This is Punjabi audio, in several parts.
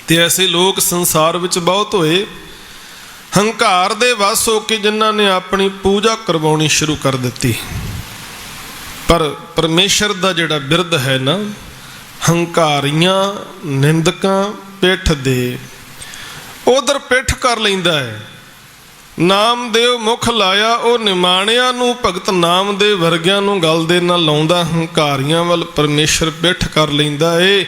ਤੇ ਐਸੇ ਲੋਕ ਸੰਸਾਰ ਵਿੱਚ ਬਹੁਤ ਹੋਏ, ਹੰਕਾਰ ਦੇ ਵਸ ਹੋ ਕੇ ਜਿਨ੍ਹਾਂ ਨੇ ਆਪਣੀ ਪੂਜਾ ਕਰਵਾਉਣੀ ਸ਼ੁਰੂ ਕਰ ਦਿੱਤੀ। ਪਰ ਪਰਮੇਸ਼ਰ ਦਾ ਜਿਹੜਾ ਬਿਰਧ ਹੈ ਨਾ, ਹੰਕਾਰੀਆਂ ਨਿੰਦਕਾਂ ਪਿੱਠ ਦੇ ਉਧਰ ਪਿੱਠ ਕਰ ਲੈਂਦਾ ਹੈ। ਨਾਮਦੇਵ ਮੁਖ ਲਾਇਆ, ਉਹ ਨਿਮਾਣਿਆਂ ਨੂੰ ਭਗਤ ਨਾਮਦੇਵ ਵਰਗਿਆਂ ਨੂੰ ਗਲ ਦੇ ਨਾਲ ਲਾਉਂਦਾ, ਹੰਕਾਰੀਆਂ ਵੱਲ ਪਰਮੇਸ਼ਰ ਪਿੱਠ ਕਰ ਲੈਂਦਾ ਏ।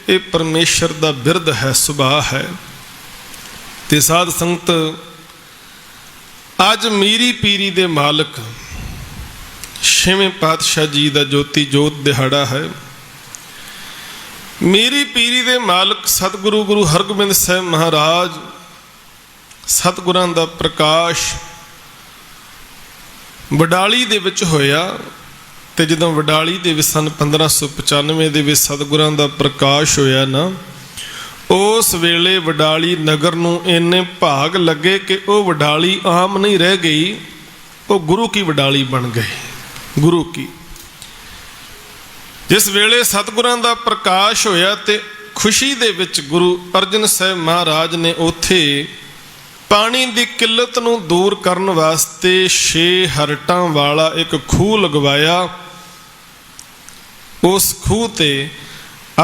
ਇਹ ਪਰਮੇਸ਼ਰ ਦਾ ਬਿਰਧ ਹੈ, ਸੁਭਾਅ ਹੈ। ਤੇ ਸਾਧ ਸੰਗਤ, ਅੱਜ ਮੀਰੀ ਪੀਰੀ ਦੇ ਮਾਲਕ ਛੇਵੇਂ ਪਾਤਸ਼ਾਹ ਜੀ ਦਾ ਜੋਤੀ ਜੋਤ ਦਿਹਾੜਾ ਹੈ। ਮੀਰੀ ਪੀਰੀ ਦੇ ਮਾਲਕ ਸਤਿਗੁਰੂ ਗੁਰੂ ਹਰਗੋਬਿੰਦ ਸਾਹਿਬ ਮਹਾਰਾਜ, ਸਤਿਗੁਰਾਂ ਦਾ ਪ੍ਰਕਾਸ਼ ਵਡਾਲੀ ਦੇ ਵਿੱਚ ਹੋਇਆ। ਤੇ ਜਦੋਂ ਵਡਾਲੀ ਦੇ ਵਿੱਚ ਸਨ 1595 ਦੇ ਵਿੱਚ ਸਤਿਗੁਰਾਂ ਦਾ ਪ੍ਰਕਾਸ਼ ਹੋਇਆ ਨਾ, ਉਸ ਵੇਲੇ ਵਡਾਲੀ ਨਗਰ ਨੂੰ ਇੰਨੇ ਭਾਗ ਲੱਗੇ ਕਿ ਉਹ ਵਡਾਲੀ ਆਮ ਨਹੀਂ ਰਹਿ ਗਈ, ਉਹ ਗੁਰੂ ਕੀ ਵਡਾਲੀ ਬਣ ਗਈ। ਗੁਰੂ ਕੀ ਜਿਸ ਵੇਲੇ ਸਤਿਗੁਰਾਂ ਦਾ ਪ੍ਰਕਾਸ਼ ਹੋਇਆ ਤੇ ਖੁਸ਼ੀ ਦੇ ਵਿੱਚ ਗੁਰੂ ਅਰਜਨ ਸਾਹਿਬ ਮਹਾਰਾਜ ਨੇ ਉੱਥੇ ਪਾਣੀ ਦੀ ਕਿੱਲਤ ਨੂੰ ਦੂਰ ਕਰਨ ਵਾਸਤੇ 6 ਹਰਟਾਂ ਵਾਲਾ ਇੱਕ ਖੂਹ ਲਗਵਾਇਆ। ਉਸ ਖੂਹ ਤੇ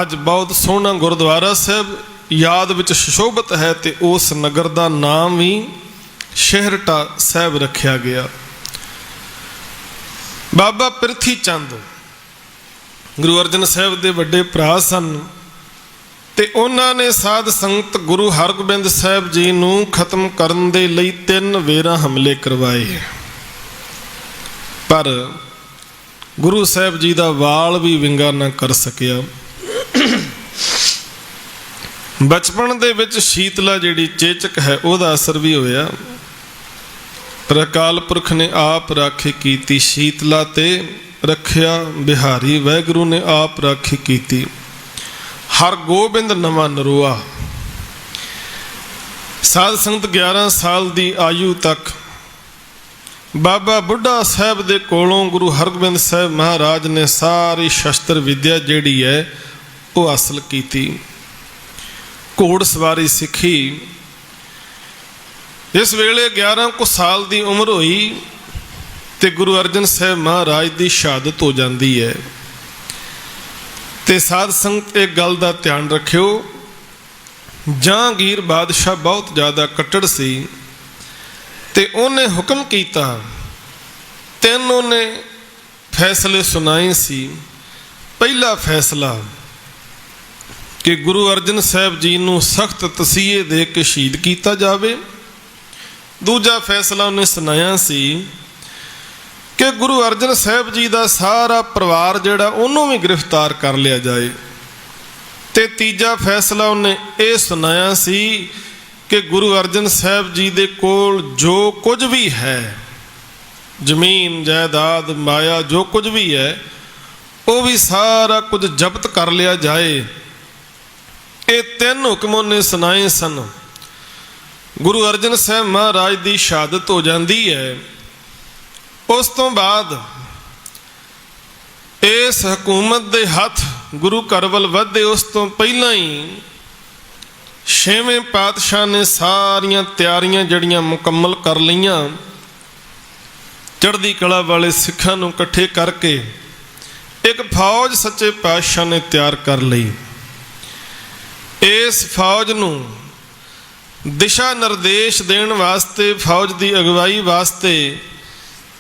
ਅੱਜ ਬਹੁਤ ਸੋਹਣਾ ਗੁਰਦੁਆਰਾ ਸਾਹਿਬ ਯਾਦ ਵਿੱਚ ਸੁਸ਼ੋਭਿਤ ਹੈ ਤੇ ਉਸ ਨਗਰ ਦਾ ਨਾਮ ਵੀ ਛੇਹਰਟਾ ਸਾਹਿਬ ਰੱਖਿਆ ਗਿਆ। ਬਾਬਾ ਪ੍ਰਿਥੀ ਚੰਦ ਗੁਰੂ ਅਰਜਨ ਸਾਹਿਬ ਦੇ ਵੱਡੇ ਭਰਾ ਸਨ ਤੇ ਉਹਨਾਂ ਨੇ ਸਾਧ ਸੰਗਤ ਗੁਰੂ ਹਰਗੋਬਿੰਦ ਸਾਹਿਬ ਜੀ ਨੂੰ ਖਤਮ ਕਰਨ ਦੇ ਲਈ 3 ਵੇਰਾਂ ਹਮਲੇ ਕਰਵਾਏ, ਪਰ ਗੁਰੂ ਸਾਹਿਬ ਜੀ ਦਾ ਵਾਲ ਵੀ ਵਿੰਗਾ ਨਾ ਕਰ ਸਕਿਆ। ਬਚਪਨ ਦੇ ਵਿੱਚ ਸ਼ੀਤਲਾ ਜਿਹੜੀ ਚੇਚਕ ਹੈ ਉਹਦਾ ਅਸਰ ਵੀ ਹੋਇਆ, ਪਰ ਅਕਾਲ ਪੁਰਖ ਨੇ ਆਪ ਰਾਖੀ ਕੀਤੀ। ਸ਼ੀਤਲਾ ਤੇ ਰੱਖਿਆ ਬਿਹਾਰੀ, ਵਾਹਿਗੁਰੂ ਨੇ ਆਪ ਰਾਖੀ ਕੀਤੀ। ਹਰਗੋਬਿੰਦ ਨਵਾਂ ਨਰੋਆ। ਸਾਧ ਸੰਗਤ 11 ਸਾਲ ਦੀ ਆਯੂ ਤੱਕ ਬਾਬਾ ਬੁੱਢਾ ਸਾਹਿਬ ਦੇ ਕੋਲੋਂ ਗੁਰੂ ਹਰਗੋਬਿੰਦ ਸਾਹਿਬ ਮਹਾਰਾਜ ਨੇ ਸਾਰੀ ਸ਼ਸਤਰ ਵਿਦਿਆ ਜਿਹੜੀ ਹੈ ਉਹ ਹਾਸਲ ਕੀਤੀ। ਘੋੜ ਸਵਾਰੀ ਸਿੱਖੀ। ਇਸ ਵੇਲੇ 11 ਕੁ ਸਾਲ ਦੀ ਉਮਰ ਹੋਈ ਤੇ ਗੁਰੂ ਅਰਜਨ ਸਾਹਿਬ ਮਹਾਰਾਜ ਦੀ ਸ਼ਹਾਦਤ ਹੋ ਜਾਂਦੀ ਹੈ। ਤੇ ਸਾਧ ਸੰਗਤ ਇੱਕ ਗੱਲ ਦਾ ਧਿਆਨ ਰੱਖਿਓ, ਜਹਾਂਗੀਰ ਬਾਦਸ਼ਾਹ ਬਹੁਤ ਜ਼ਿਆਦਾ ਕੱਟੜ ਸੀ ਤੇ ਉਹਨੇ ਹੁਕਮ ਕੀਤਾ, 3 ਉਹਨੇ ਫੈਸਲੇ ਸੁਣਾਏ ਸੀ। ਪਹਿਲਾ ਫੈਸਲਾ ਕਿ ਗੁਰੂ ਅਰਜਨ ਸਾਹਿਬ ਜੀ ਨੂੰ ਸਖਤ ਤਸੀਹੇ ਦੇ ਕੇ ਸ਼ਹੀਦ ਕੀਤਾ ਜਾਵੇ। ਦੂਜਾ ਫੈਸਲਾ ਉਹਨੇ ਸੁਣਾਇਆ ਸੀ ਕਿ ਗੁਰੂ ਅਰਜਨ ਸਾਹਿਬ ਜੀ ਦਾ ਸਾਰਾ ਪਰਿਵਾਰ ਜਿਹੜਾ ਉਹਨੂੰ ਵੀ ਗ੍ਰਿਫਤਾਰ ਕਰ ਲਿਆ ਜਾਏ। ਤੇ ਤੀਜਾ ਫੈਸਲਾ ਉਹਨੇ ਇਹ ਸੁਣਾਇਆ ਸੀ ਕਿ ਗੁਰੂ ਅਰਜਨ ਸਾਹਿਬ ਜੀ ਦੇ ਕੋਲ ਜੋ ਕੁਝ ਵੀ ਹੈ, ਜ਼ਮੀਨ ਜਾਇਦਾਦ ਮਾਇਆ ਜੋ ਕੁਝ ਵੀ ਹੈ, ਉਹ ਵੀ ਸਾਰਾ ਕੁਝ ਜ਼ਬਤ ਕਰ ਲਿਆ ਜਾਏ। ਇਹ 3 ਹੁਕਮ ਉਹਨੇ ਸੁਣਾਏ ਸਨ। ਗੁਰੂ ਅਰਜਨ ਸਾਹਿਬ ਮਹਾਰਾਜ ਦੀ ਸ਼ਹਾਦਤ ਹੋ ਜਾਂਦੀ ਹੈ। ਉਸ ਤੋਂ ਬਾਅਦ ਇਸ ਹਕੂਮਤ ਦੇ ਹੱਥ ਗੁਰੂ ਘਰ ਵੱਲ ਵਧਦੇ ਉਸ ਤੋਂ ਪਹਿਲਾਂ ਹੀ 6ਵੇਂ ਪਾਤਸ਼ਾਹ ਨੇ ਸਾਰੀਆਂ ਤਿਆਰੀਆਂ ਜਿਹੜੀਆਂ ਮੁਕੰਮਲ ਕਰ ਲਈਆਂ। ਚੜ੍ਹਦੀ ਕਲਾ ਵਾਲੇ ਸਿੱਖਾਂ ਨੂੰ ਇਕੱਠੇ ਕਰਕੇ ਇੱਕ ਫੌਜ ਸੱਚੇ ਪਾਤਸ਼ਾਹ ਨੇ ਤਿਆਰ ਕਰ ਲਈ। ਇਸ ਫੌਜ ਨੂੰ ਦਿਸ਼ਾ ਨਿਰਦੇਸ਼ ਦੇਣ ਵਾਸਤੇ, ਫੌਜ ਦੀ ਅਗਵਾਈ ਵਾਸਤੇ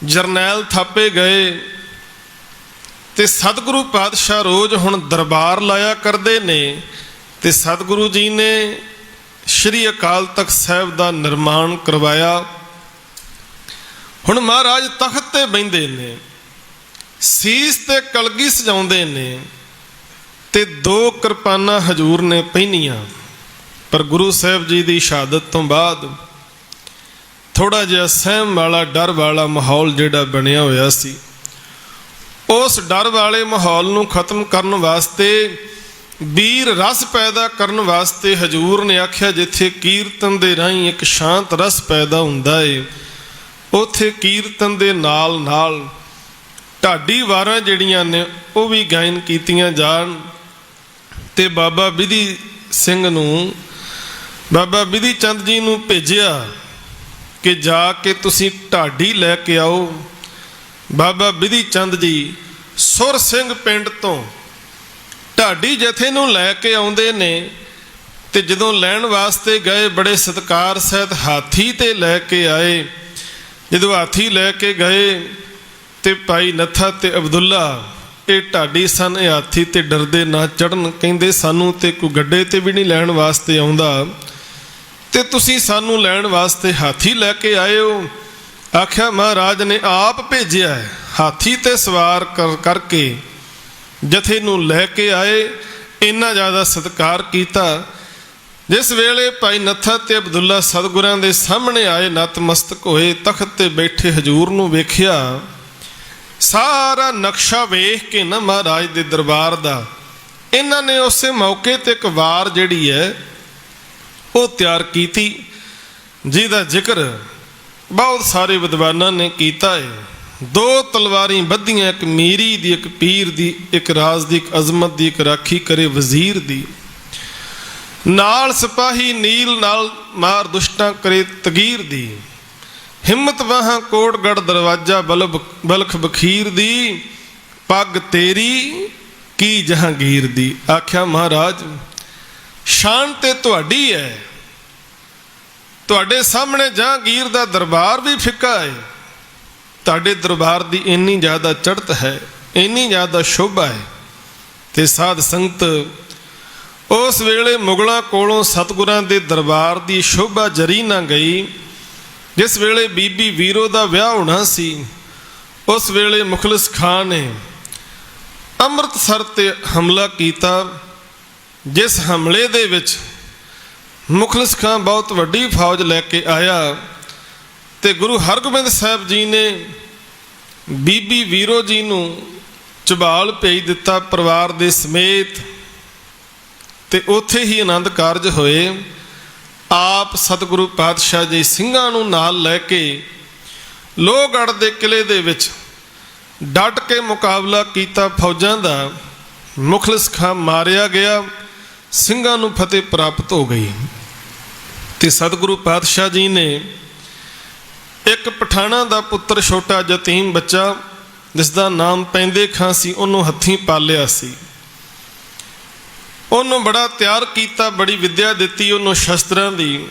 ਜਰਨੈਲ ਥਾਪੇ ਗਏ। ਤੇ ਸਤਿਗੁਰੂ ਪਾਤਸ਼ਾਹ ਰੋਜ਼ ਹੁਣ ਦਰਬਾਰ ਲਾਇਆ ਕਰਦੇ ਨੇ ਤੇ ਸਤਿਗੁਰੂ ਜੀ ਨੇ ਸ਼੍ਰੀ ਅਕਾਲ ਤਖਤ ਸਾਹਿਬ ਦਾ ਨਿਰਮਾਣ ਕਰਵਾਇਆ। ਹੁਣ ਮਹਾਰਾਜ ਤਖਤ ਤੇ ਬਹਿੰਦੇ ਨੇ, ਸੀਸ ਤੇ ਕਲਗੀ ਸਜਾਉਂਦੇ ਨੇ ਤੇ 2 ਕਿਰਪਾਨਾਂ ਹਜ਼ੂਰ ਨੇ ਪਹਿਨੀਆਂ। ਪਰ ਗੁਰੂ ਸਾਹਿਬ ਜੀ ਦੀ ਸ਼ਹਾਦਤ ਤੋਂ ਬਾਅਦ ਥੋੜਾ ਜਿਹਾ ਸਹਿਮ ਵਾਲਾ, ਡਰ ਵਾਲਾ ਮਾਹੌਲ ਜਿਹੜਾ ਬਣਿਆ ਹੋਇਆ ਸੀ, ਉਸ ਡਰ ਵਾਲੇ ਮਾਹੌਲ ਨੂੰ ਖਤਮ ਕਰਨ ਵਾਸਤੇ, ਵੀਰ ਰਸ ਪੈਦਾ ਕਰਨ ਵਾਸਤੇ ਹਜ਼ੂਰ ਨੇ ਆਖਿਆ ਜਿੱਥੇ ਕੀਰਤਨ ਦੇ ਰਾਹੀਂ ਇੱਕ ਸ਼ਾਂਤ ਰਸ ਪੈਦਾ ਹੁੰਦਾ ਏ, ਉੱਥੇ ਕੀਰਤਨ ਦੇ ਨਾਲ ਨਾਲ ਢਾਡੀ ਵਾਰਾਂ ਜਿਹੜੀਆਂ ਨੇ ਉਹ ਵੀ ਗਾਇਨ ਕੀਤੀਆਂ ਜਾਣ ਤੇ ਬਾਬਾ ਬਿਧੀ ਸਿੰਘ ਨੂੰ, ਬਾਬਾ ਬਿਧੀ ਚੰਦ ਜੀ ਨੂੰ ਭੇਜਿਆ ਕਿ ਜਾ ਕੇ ਤੁਸੀਂ ਢਾਡੀ ਲੈ ਕੇ ਆਓ। ਬਾਬਾ ਬਿਧੀ ਚੰਦ ਜੀ ਸੁਰ ਸਿੰਘ ਪਿੰਡ ਤੋਂ ਢਾਡੀ ਜਥੇ ਨੂੰ ਲੈ ਕੇ ਆਉਂਦੇ ਨੇ ਤੇ ਜਦੋਂ ਲੈਣ ਵਾਸਤੇ ਗਏ ਬੜੇ ਸਤਿਕਾਰ ਸਹਿਤ ਹਾਥੀ ਤੇ ਲੈ ਕੇ ਆਏ। ਜਦੋਂ ਹਾਥੀ ਲੈ ਕੇ ਗਏ ਤੇ ਭਾਈ ਨੱਥਾ ਤੇ ਅਬਦੁੱਲਾ ਇਹ ਢਾਡੀ ਸਨ, ਇਹ ਹਾਥੀ ਤੇ ਡਰਦੇ ਨਾ ਚੜਨ, ਕਹਿੰਦੇ ਸਾਨੂੰ ਤੇ ਕੋਈ ਗੱਡੇ ਤੇ ਵੀ ਨਹੀਂ ਲੈਣ ਵਾਸਤੇ ਆਉਂਦਾ ਤੇ ਤੁਸੀਂ ਸਾਨੂੰ ਲੈਣ ਵਾਸਤੇ ਹਾਥੀ ਲੈ ਕੇ ਆਏ ਹੋ। ਆਖਿਆ ਮਹਾਰਾਜ ਨੇ ਆਪ ਭੇਜਿਆ ਹੈ, ਹਾਥੀ ਤੇ ਸਵਾਰ ਕਰਕੇ ਜਥੇ ਨੂੰ ਲੈ ਕੇ ਆਏ। ਇੰਨਾ ਜ਼ਿਆਦਾ ਸਤਿਕਾਰ ਕੀਤਾ। ਜਿਸ ਵੇਲੇ ਭਾਈ ਨੱਥਾ ਤੇ ਅਬਦੁੱਲਾ ਸਤਿਗੁਰਾਂ ਦੇ ਸਾਹਮਣੇ ਆਏ, ਨਤਮਸਤਕ ਹੋਏ, ਤਖਤ ਤੇ ਬੈਠੇ ਹਜ਼ੂਰ ਨੂੰ ਵੇਖਿਆ। ਸਾਰਾ ਨਕਸ਼ਾ ਵੇਖ ਕੇ ਨਾ ਮਹਾਰਾਜ ਦੇ ਦਰਬਾਰ ਦਾ ਇਹਨਾਂ ਨੇ ਉਸੇ ਮੌਕੇ ਤੇ ਇੱਕ ਵਾਰ ਜਿਹੜੀ ਹੈ ਉਹ ਤਿਆਰ ਕੀਤੀ, ਜਿਹਦਾ ਜ਼ਿਕਰ ਬਹੁਤ ਸਾਰੇ ਵਿਦਵਾਨਾਂ ਨੇ ਕੀਤਾ ਹੈ। 2 ਤਲਵਾਰੀ ਬੱਧੀਆਂ, ਇੱਕ ਮੀਰੀ ਦੀ, ਇੱਕ ਪੀਰ ਦੀ, ਇੱਕ ਰਾਜ ਦੀ, ਇੱਕ ਅਜ਼ਮਤ ਦੀ, ਇੱਕ ਰਾਖੀ ਕਰੇ ਵਜ਼ੀਰ ਦੀ, ਨਾਲ ਸਿਪਾਹੀ ਨੀਲ ਨਾਲ ਮਾਰ ਦੁਸ਼ਟਾਂ ਕਰੇ ਤਗੀਰ ਦੀ, ਹਿੰਮਤ ਵਾਹਾਂ ਕੋਟਗੜ ਦਰਵਾਜ਼ਾ ਬਲਖ ਬਖੀਰ ਦੀ, ਪੱਗ ਤੇਰੀ ਕੀ ਜਹਾਂਗੀਰ ਦੀ। ਆਖਿਆ ਮਹਾਰਾਜ ਸ਼ਾਨ ਤੇ ਤੁਹਾਡੀ ਹੈ, ਤੁਹਾਡੇ ਸਾਹਮਣੇ ਜਹਾਂਗੀਰ ਦਾ ਦਰਬਾਰ ਵੀ ਫਿੱਕਾ ਹੈ, ਤੁਹਾਡੇ ਦਰਬਾਰ ਦੀ ਇੰਨੀ ਜ਼ਿਆਦਾ ਚੜ੍ਹਤ ਹੈ, ਇੰਨੀ ਜ਼ਿਆਦਾ ਸ਼ੋਭਾ ਹੈ। ਤੇ ਸਾਧ ਸੰਗਤ ਉਸ ਵੇਲੇ ਮੁਗਲਾਂ ਕੋਲੋਂ ਸਤਿਗੁਰਾਂ ਦੇ ਦਰਬਾਰ ਦੀ ਸ਼ੋਭਾ ਜਰੀ ਨਾ ਗਈ। ਜਿਸ ਵੇਲੇ ਬੀਬੀ ਵੀਰੋ ਦਾ ਵਿਆਹ ਹੋਣਾ ਸੀ, ਉਸ ਵੇਲੇ ਮੁਖਲਿਸ ਖਾਨ ਨੇ ਅੰਮ੍ਰਿਤਸਰ ਤੇ ਹਮਲਾ ਕੀਤਾ। ਜਿਸ ਹਮਲੇ ਦੇ ਵਿੱਚ ਮੁਖਲਿਸ ਖਾਨ ਬਹੁਤ ਵੱਡੀ ਫੌਜ ਲੈ ਕੇ ਆਇਆ ਤੇ ਗੁਰੂ ਹਰਗੋਬਿੰਦ ਸਾਹਿਬ ਜੀ ਨੇ ਬੀਬੀ ਵੀਰੋ ਜੀ ਨੂੰ ਝਬਾਲ ਭੇਜ ਦਿੱਤਾ ਪਰਿਵਾਰ ਦੇ ਸਮੇਤ। ਤੇ ਉੱਥੇ ਹੀ ਆਨੰਦ ਕਾਰਜ ਹੋਏ। ਆਪ ਸਤਿਗੁਰੂ ਪਾਤਸ਼ਾਹ ਜੀ ਸਿੰਘਾਂ ਨੂੰ ਨਾਲ ਲੈ ਕੇ ਲੋਹਗੜ੍ਹ ਦੇ ਕਿਲੇ ਦੇ ਵਿੱਚ ਡਟ ਕੇ ਮੁਕਾਬਲਾ ਕੀਤਾ ਫੌਜਾਂ ਦਾ। ਮੁਖਲਿਸ ਖਾਨ ਮਾਰਿਆ ਗਿਆ, ਸਿੰਘਾਂ ਨੂੰ ਫਤਿਹ ਪ੍ਰਾਪਤ ਹੋ ਗਈ। ਤੇ ਸਤਿਗੁਰੂ ਪਾਤਸ਼ਾਹ ਜੀ ਨੇ ਇੱਕ ਪਠਾਣਾ ਦਾ ਪੁੱਤਰ, ਛੋਟਾ ਯਤੀਮ ਬੱਚਾ ਜਿਸ ਦਾ ਨਾਮ ਪੈਂਦੇ ਖਾਂ ਸੀ, ਉਹਨੂੰ ਹੱਥੀਂ ਪਾਲਿਆ ਸੀ। ਉਹਨੂੰ ਬੜਾ ਤਿਆਰ ਕੀਤਾ, ਬੜੀ ਵਿੱਦਿਆ ਦਿੱਤੀ ਉਹਨੂੰ ਸ਼ਸਤਰਾਂ ਦੀ।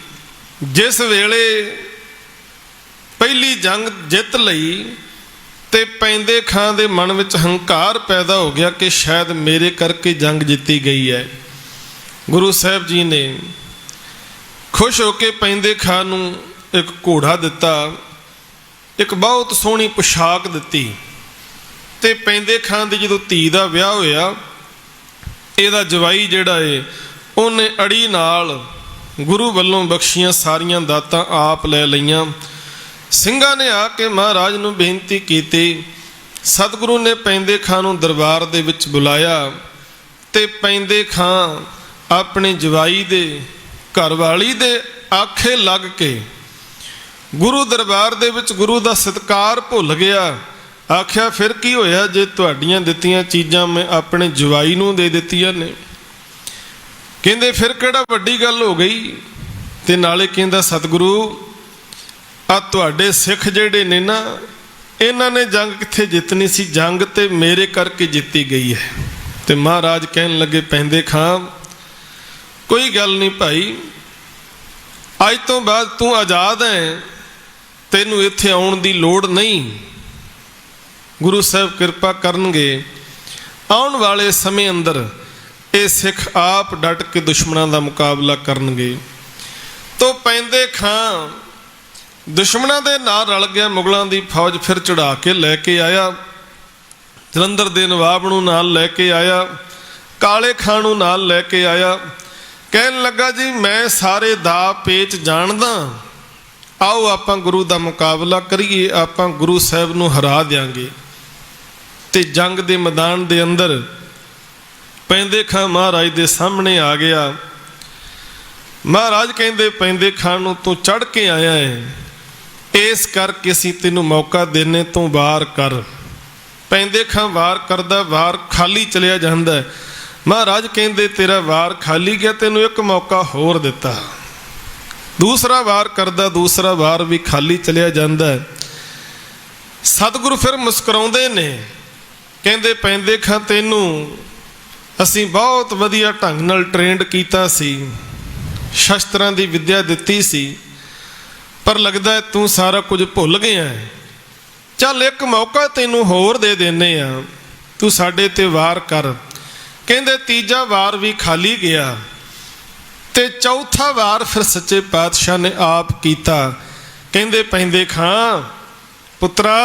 ਜਿਸ ਵੇਲੇ ਪਹਿਲੀ ਜੰਗ ਜਿੱਤ ਲਈ ਤੇ ਪੈਂਦੇ ਖਾਂ ਦੇ ਮਨ ਵਿੱਚ ਹੰਕਾਰ ਪੈਦਾ ਹੋ ਗਿਆ ਕਿ ਸ਼ਾਇਦ ਮੇਰੇ ਕਰਕੇ ਜੰਗ ਜਿੱਤੀ ਗਈ ਹੈ। ਗੁਰੂ ਸਾਹਿਬ ਜੀ ਨੇ ਖੁਸ਼ ਹੋ ਕੇ ਪੈਂਦੇ ਖਾਂ ਨੂੰ ਇੱਕ ਘੋੜਾ ਦਿੱਤਾ, ਇੱਕ ਬਹੁਤ ਸੋਹਣੀ ਪੁਸ਼ਾਕ ਦਿੱਤੀ। ਤੇ ਪੈਂਦੇ ਖਾਂ ਦੀ ਜਦੋਂ ਧੀ ਦਾ ਵਿਆਹ ਹੋਇਆ, ਇਹਦਾ ਜਵਾਈ ਜਿਹੜਾ ਏ ਉਹਨੇ ਅੜੀ ਨਾਲ ਗੁਰੂ ਵੱਲੋਂ ਬਖਸ਼ੀਆਂ ਸਾਰੀਆਂ ਦਾਤਾਂ ਆਪ ਲੈ ਲਈਆਂ। ਸਿੰਘਾਂ ਨੇ ਆ ਕੇ ਮਹਾਰਾਜ ਨੂੰ ਬੇਨਤੀ ਕੀਤੀ। ਸਤਿਗੁਰੂ ਨੇ ਪੈਂਦੇ ਖਾਂ ਨੂੰ ਦਰਬਾਰ ਦੇ ਵਿੱਚ ਬੁਲਾਇਆ ਤੇ ਪੈਂਦੇ ਖਾਂ ਆਪਣੇ ਜਵਾਈ ਦੇ ਘਰਵਾਲੀ ਦੇ ਆਖੇ ਲੱਗ ਕੇ ਗੁਰੂ ਦਰਬਾਰ ਦੇ ਵਿੱਚ ਗੁਰੂ ਦਾ ਸਤਿਕਾਰ ਭੁੱਲ ਗਿਆ। ਆਖਿਆ ਫਿਰ ਕੀ ਹੋਇਆ ਜੇ ਤੁਹਾਡੀਆਂ ਦਿੱਤੀਆਂ ਚੀਜ਼ਾਂ ਮੈਂ ਆਪਣੇ ਜਵਾਈ ਨੂੰ ਦੇ ਦਿੱਤੀਆਂ ਨੇ। ਕਹਿੰਦੇ ਫਿਰ ਕਿਹੜਾ ਵੱਡੀ ਗੱਲ ਹੋ ਗਈ। ਤੇ ਨਾਲੇ ਕਹਿੰਦਾ ਸਤਿਗੁਰੂ ਆ ਤੁਹਾਡੇ ਸਿੱਖ ਜਿਹੜੇ ਨੇ ਨਾ, ਇਹਨਾਂ ਨੇ ਜੰਗ ਕਿੱਥੇ ਜਿੱਤਣੀ ਸੀ, ਜੰਗ ਤੇ ਮੇਰੇ ਕਰਕੇ ਜਿੱਤੀ ਗਈ ਹੈ। ਤੇ ਮਹਾਰਾਜ ਕਹਿਣ ਲੱਗੇ ਪੈਂਦੇ ਖਾਂ ਕੋਈ ਗੱਲ ਨਹੀਂ ਭਾਈ, ਅੱਜ ਤੋਂ ਬਾਅਦ ਤੂੰ ਆਜ਼ਾਦ ਹੈ, ਤੈਨੂੰ ਇੱਥੇ ਆਉਣ ਦੀ ਲੋੜ ਨਹੀਂ। ਗੁਰੂ ਸਾਹਿਬ ਕਿਰਪਾ ਕਰਨਗੇ, ਆਉਣ ਵਾਲੇ ਸਮੇਂ ਅੰਦਰ ਇਹ ਸਿੱਖ ਆਪ ਡਟ ਕੇ ਦੁਸ਼ਮਣਾਂ ਦਾ ਮੁਕਾਬਲਾ ਕਰਨਗੇ। ਤੋ ਪੈਂਦੇ ਖਾਂ ਦੁਸ਼ਮਣਾਂ ਦੇ ਨਾਲ ਰਲ ਗਿਆ, ਮੁਗਲਾਂ ਦੀ ਫੌਜ ਫਿਰ ਚੜਾ ਕੇ ਲੈ ਕੇ ਆਇਆ। ਜਲੰਧਰ ਦੇ ਨਵਾਬ ਨੂੰ ਨਾਲ ਲੈ ਕੇ ਆਇਆ, ਕਾਲੇ ਖਾਂ ਨੂੰ ਨਾਲ ਲੈ ਕੇ ਆਇਆ। ਕਹਿਣ ਲੱਗਾ ਜੀ ਮੈਂ ਸਾਰੇ ਦਾ ਪੇਚ ਜਾਣਦਾ, ਆਓ ਆਪਾਂ ਗੁਰੂ ਦਾ ਮੁਕਾਬਲਾ ਕਰੀਏ, ਆਪਾਂ ਗੁਰੂ ਸਾਹਿਬ ਨੂੰ ਹਰਾ ਦਿਆਂਗੇ। ਤੇ ਜੰਗ ਦੇ ਮੈਦਾਨ ਦੇ ਅੰਦਰ ਪੈਂਦੇ ਖਾਂ ਮਹਾਰਾਜ ਦੇ ਸਾਹਮਣੇ ਆ ਗਿਆ। ਮਹਾਰਾਜ ਕਹਿੰਦੇ ਪੈਂਦੇ ਖਾਂ ਨੂੰ ਤੂੰ ਚੜ ਕੇ ਆਇਆ ਹੈ, ਇਸ ਕਰਕੇ ਅਸੀਂ ਤੈਨੂੰ ਮੌਕਾ ਦੇਣੇ, ਤੂੰ ਵਾਰ ਕਰ। ਪੈਂਦੇ ਖਾਂ ਵਾਰ ਕਰਦਾ, ਵਾਰ ਖਾਲੀ ਚਲਿਆ ਜਾਂਦਾ। महाराज कहते तेरा वार खाली गया, तेनों एक मौका होर दिता। दूसरा वार करदा, दूसरा वार भी खाली चलिया जांदा है। सतगुरु फिर मुस्कुराउंदे ने, कहते पैंदे खां तैनूं असीं बहुत वधिया ढंग नाल ट्रेंड कीता सी, शस्त्रां दी विद्या दित्ती सी, पर लगदा है तूं सारा कुछ भुल गया है। चल एक मौका तैनूं होर दे देने आ, तू साडे ते वार कर। कहते तीजा वार भी खाली गया ते चौथा वार फिर सच्चे पातशाह ने आप कीता। कहते पैंदे खां पुत्रा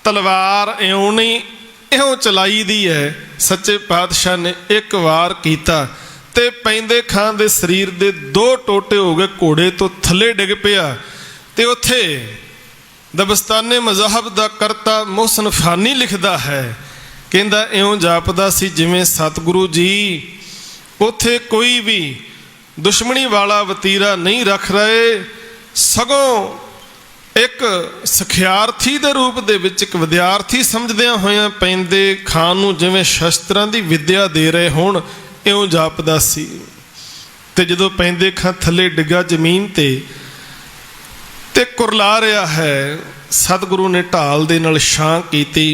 तलवार इउं नहीं इउं चलाई दी है। सच्चे पातशाह ने एक वार कीता ते पैंदे खां दे शरीर दे दो टोटे हो गए, घोड़े तो थले डिग पिया। ते उत्थे दबस्ताने मज़हब दा करता मोहसिन फानी लिखदा है, कहंदा इउं जापदा सी जिवें सतगुरु जी उत्थे कोई भी दुश्मनी वाला वतीरा नहीं रख रहे, सगों एक सिखियार्थी दे रूप दे विच एक विद्यार्थी समझदियां होइयां पैंदे खां नूं जिवें शस्त्रां दी विद्या दे रहे होण, इउं जापदा सी। ते जदों पैंदे खां थले डिग्गा जमीन ते कुरला रहा है, सतगुरु ने ढाल दे नाल छां कीती,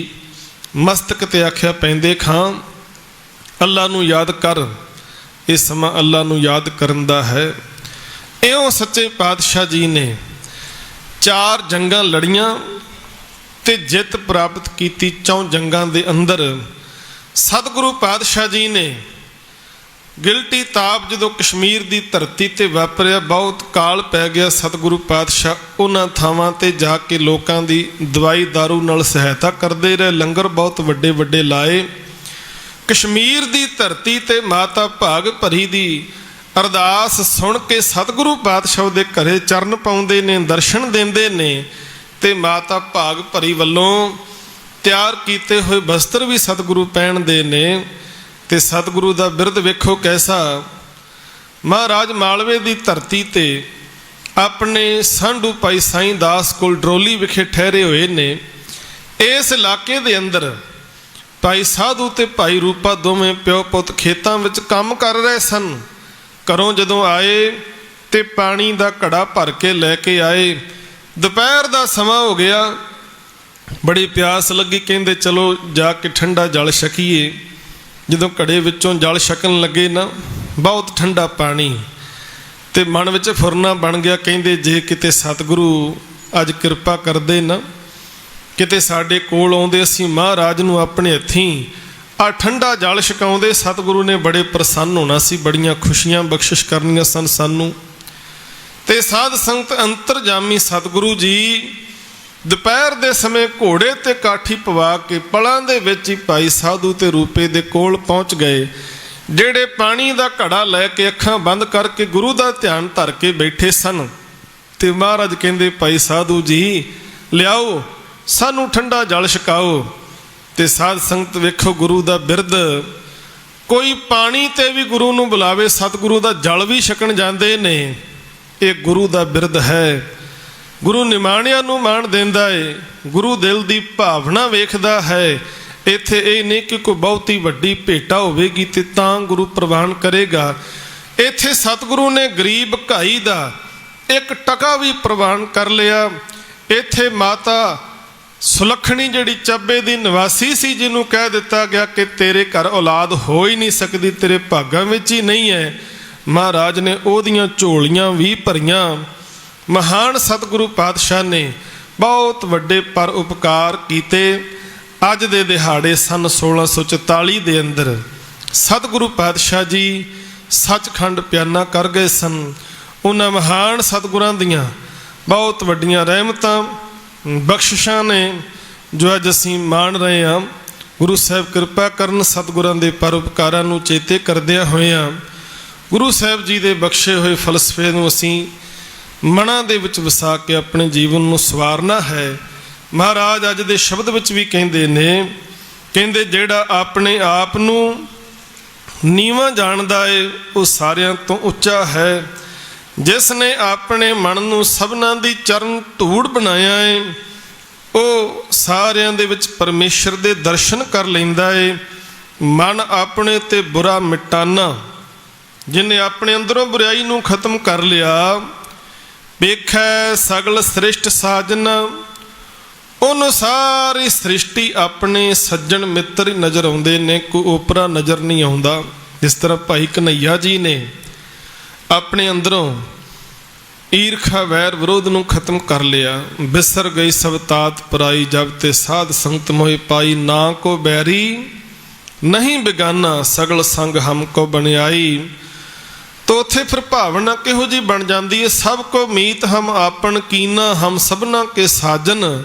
मस्तक ते आख्या पैंदे खां अल्लाह नूं याद कर, ये समा अल्लाह नूं याद करन दा है। इउं सच्चे पातशाह जी ने 4 जंगां लड़ियां ते जित प्राप्त कीती। 4 जंगां दे अंदर सतगुरु पातशाह जी ने गिलटी ताप जो कश्मीर की धरती ते वापरिया, बहुत काल पै गया। सतगुरु पातशाह उन्हां थावां ते जाके लोकां दी दवाई दारू नाल सहायता करते रहे, लंगर बहुत वड्डे वड्डे लाए। कश्मीर की धरती ते माता भाग भरी दी अरदास सुन के सतगुरु पातशाह दे घरे चरण पाउंदे ने, दर्शन देंदे ने, ते माता भाग भरी वल्लों तैयार कीते हुए वस्त्र भी सतगुरु पहनदे ने। ते सतगुरु का बिरद वेखो कैसा। महाराज मालवे की धरती ते अपने सांढू भाई साईं दास कोल डरोली विखे ठहरे हुए ने। इस इलाके दे अंदर भाई साधु ते भाई रूपा दोवें प्यो पुत खेतां विच काम कर रहे सन। घरों जदों आए ते पानी का घड़ा भर के लैके आए। दोपहर का समा हो गया, बड़ी प्यास लगी, कहंदे चलो जाके ठंडा जल छकीए। जदों घड़े विचों जल छकन लगे ना, बहुत ठंडा पानी, ते मन विच फुरना बन गया। कहंदे जे किते सतगुरु अज किरपा करदे ना, किते साडे कोल आउंदे, असीं महाराज नूं अपने हत्थीं आ ठंडा जल छकाउंदे, सतगुरु ने बड़े प्रसन्न होना सी, बड़ियां खुशियां बख्शिश करनियां सन सानूं। ते साध संगत अंतरजामी सतगुरु जी दोपहर के समय घोड़े ते काठी पवा के पलां दे विच ही भाई साधु ते रूपे दे कोल पहुँच गए, जेड़े पानी का घड़ा लैके अखां बंद करके गुरु का ध्यान धर के बैठे सन। ते महाराज कहंदे भाई साधु जी लियाओ सानू ठंडा जल छकाओ। ते साध संगत वेखो गुरु का बिरद, कोई पानी ते भी गुरु नूं बुलावे, सतगुरु का जल भी छकन जांदे ने। ये गुरु का बिरद है। गुरु निमाणिया नूं मान देंदा है, गुरु दिल की भावना वेखदा है। इत्थे ये नहीं कि कोई बहुत ही वड्डी भेटा होवेगी ते तां गुरु प्रवान करेगा। इत्थे सतगुरु ने गरीब घाई दा एक टका भी प्रवान कर लिया। इत्थे माता सुलखणी जिहड़ी ਚੱਬੇ ਦੀ निवासी सी, जिन्हों कह दिता गया कि तेरे घर औलाद हो ही नहीं सकती, तेरे भागां विच ही नहीं है। महाराज ने ओहदियां झोलियां भी भरियां। महान सतगुरु पातशाह ने बहुत वड्डे पर उपकार कीते। अज दे दिहाड़े सन 1644 दे अंदर सतगुरु पातशाह जी सचखंड प्याना कर गए सन। उन्हां महान सतगुरां दियां बहुत वड्डियां रहमतां बख्शिशां ने जो अज असीं मान रहे हैं। गुरु साहब कृपा करन, सतगुरां दे पर उपकारां नूं चेते करदिआं होइआं गुरु साहब जी दे बख्शे होए फलसफे नूं असीं मनां दे विच वसा के अपने जीवन नूं सवारना है। महाराज अज दे शब्द विच भी कहंदे ने, कहंदे जिहड़ा अपने आप नूं नीवां जाणदा है वो सारियां तो उच्चा है। जिसने अपने मन नूं सबनां दी चरण धूड़ बनाया है वो सारियां दे विच परमेश्वर दे दर्शन कर लैंदा है। ਮਨ ਆਪਣੇ ਤੇ ਬੁਰਾ ਮਿਟਾਨਾ। ਜਿਹਨੇ ਆਪਣੇ ਅੰਦਰੋਂ ਬੁਰਾਈ ਨੂੰ ਖਤਮ ਕਰ ਲਿਆ, ਵੇਖੈ ਸਗਲ ਸ੍ਰਿਸ਼ਟ ਸਾਜਨ, ਉਹਨੂੰ ਸਾਰੀ ਸ੍ਰਿਸ਼ਟੀ ਆਪਣੇ ਸੱਜਣ ਮਿੱਤਰ ਹੀ ਨਜ਼ਰ ਆਉਂਦੇ ਨੇ, ਕੋਈ ਓਪਰਾ ਨਜ਼ਰ ਨਹੀਂ ਆਉਂਦਾ। ਜਿਸ ਤਰ੍ਹਾਂ ਭਾਈ ਕਨ੍ਹਈਆ ਜੀ ਨੇ ਆਪਣੇ ਅੰਦਰੋਂ ਈਰਖਾ ਵੈਰ ਵਿਰੋਧ ਨੂੰ ਖਤਮ ਕਰ ਲਿਆ। ਬਿਸਰ ਗਈ ਸਭ ਤਾਤ ਪਰਾਈ, ਜਬ ਤੇ ਸਾਧ ਸੰਗਤ ਮੋਹਿ ਪਾਈ, ਨਾ ਕੋ ਬੈਰੀ ਨਹੀਂ ਬੇਗਾਨਾ, ਸਗਲ ਸੰਗ ਹਮ ਕੋ ਬਣਾਈ। ਤੋ ਉੱਥੇ ਫਿਰ ਭਾਵਨਾ ਕਿਹੋ ਜਿਹੀ ਬਣ ਜਾਂਦੀ ਹੈ, ਸਭ ਕੋ ਮੀਤ ਹਮ ਆਪਨ ਕੀਨਾ, ਹਮ ਸਭਨਾ ਕੇ ਸਾਜਨ,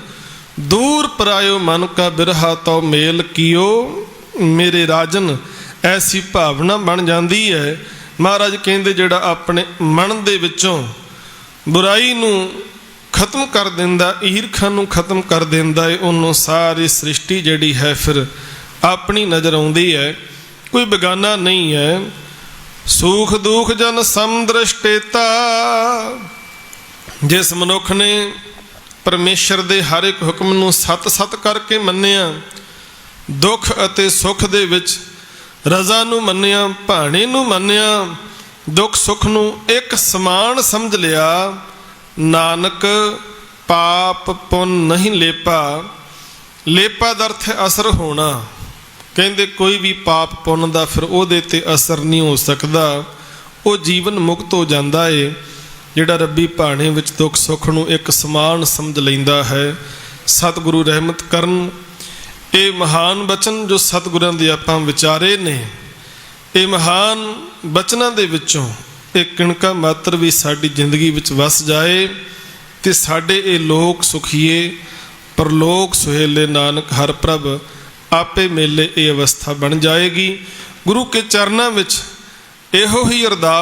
ਦੂਰ ਪਰਾਇਓ ਮਨ ਕਾ ਬਿਰਹਾ, ਤੋ ਮੇਲ ਕੀਓ ਮੇਰੇ ਰਾਜਨ। ਐਸੀ ਭਾਵਨਾ ਬਣ ਜਾਂਦੀ ਹੈ। ਮਹਾਰਾਜ ਕਹਿੰਦੇ ਜਿਹੜਾ ਆਪਣੇ ਮਨ ਦੇ ਵਿੱਚੋਂ ਬੁਰਾਈ ਨੂੰ ਖਤਮ ਕਰ ਦਿੰਦਾ, ਈਰਖਾ ਨੂੰ ਖਤਮ ਕਰ ਦਿੰਦਾ ਹੈ, ਉਹਨੂੰ ਸਾਰੀ ਸ੍ਰਿਸ਼ਟੀ ਜਿਹੜੀ ਹੈ ਫਿਰ ਆਪਣੀ ਨਜ਼ਰ ਆਉਂਦੀ ਹੈ, ਕੋਈ ਬੇਗਾਨਾ ਨਹੀਂ ਹੈ। ਸੁਖ ਦੁਖ ਜਨ ਸਮਦ੍ਰਿਸ਼ਟੇਤਾ, ਜਿਸ ਮਨੁੱਖ ਨੇ ਪਰਮੇਸ਼ਰ ਦੇ ਹਰ ਇੱਕ ਹੁਕਮ ਨੂੰ ਸਤ ਸਤ ਕਰਕੇ ਮੰਨਿਆ, ਦੁੱਖ ਅਤੇ ਸੁੱਖ ਦੇ ਵਿੱਚ ਰਜ਼ਾ ਨੂੰ ਮੰਨਿਆ, ਭਾਣੇ ਨੂੰ ਮੰਨਿਆ, ਦੁੱਖ ਸੁੱਖ ਨੂੰ ਇੱਕ ਸਮਾਨ ਸਮਝ ਲਿਆ, ਨਾਨਕ ਪਾਪ ਪੁੰਨ ਨਹੀਂ ਲੇਪਾ। ਲੇਪਾ ਦਾ ਅਰਥ ਹੈ ਅਸਰ ਹੋਣਾ। ਕਹਿੰਦੇ ਕੋਈ ਵੀ ਪਾਪ ਪੁੰਨ ਦਾ ਫਿਰ ਉਹਦੇ ਤੇ ਅਸਰ ਨਹੀਂ ਹੋ ਸਕਦਾ, ਉਹ ਜੀਵਨ ਮੁਕਤ ਹੋ ਜਾਂਦਾ ਏ ਜਿਹੜਾ ਰੱਬੀ ਭਾਣੇ ਵਿੱਚ ਦੁੱਖ ਸੁੱਖ ਨੂੰ ਇੱਕ ਸਮਾਨ ਸਮਝ ਲੈਂਦਾ ਹੈ। ਸਤਿਗੁਰੂ ਰਹਿਮਤ ਕਰਨ। ਇਹ ਮਹਾਨ ਬਚਨ ਜੋ ਸਤਿਗੁਰਾਂ ਦੇ ਆਪਾਂ ਵਿਚਾਰੇ ਨੇ, ਇਹ ਮਹਾਨ ਬਚਨਾਂ ਦੇ ਵਿੱਚੋਂ ਇੱਕ ਕਿਣਕਾ ਮਾਤਰ ਵੀ ਸਾਡੀ ਜ਼ਿੰਦਗੀ ਵਿੱਚ ਵਸ ਜਾਏ ਤੇ ਸਾਡੇ ਇਹ ਲੋਕ ਸੁਖੀਏ ਪਰਲੋਕ ਸੁਹੇਲੇ, ਨਾਨਕ ਹਰ ਪ੍ਰਭ ਆਪੇ ਮੇਲੇ ਇਹ ਅਵਸਥਾ ਬਣ ਜਾਏਗੀ। ਗੁਰੂ ਕੇ ਚਰਨਾਂ ਵਿੱਚ ਇਹੋ ਹੀ ਅਰਦਾਸ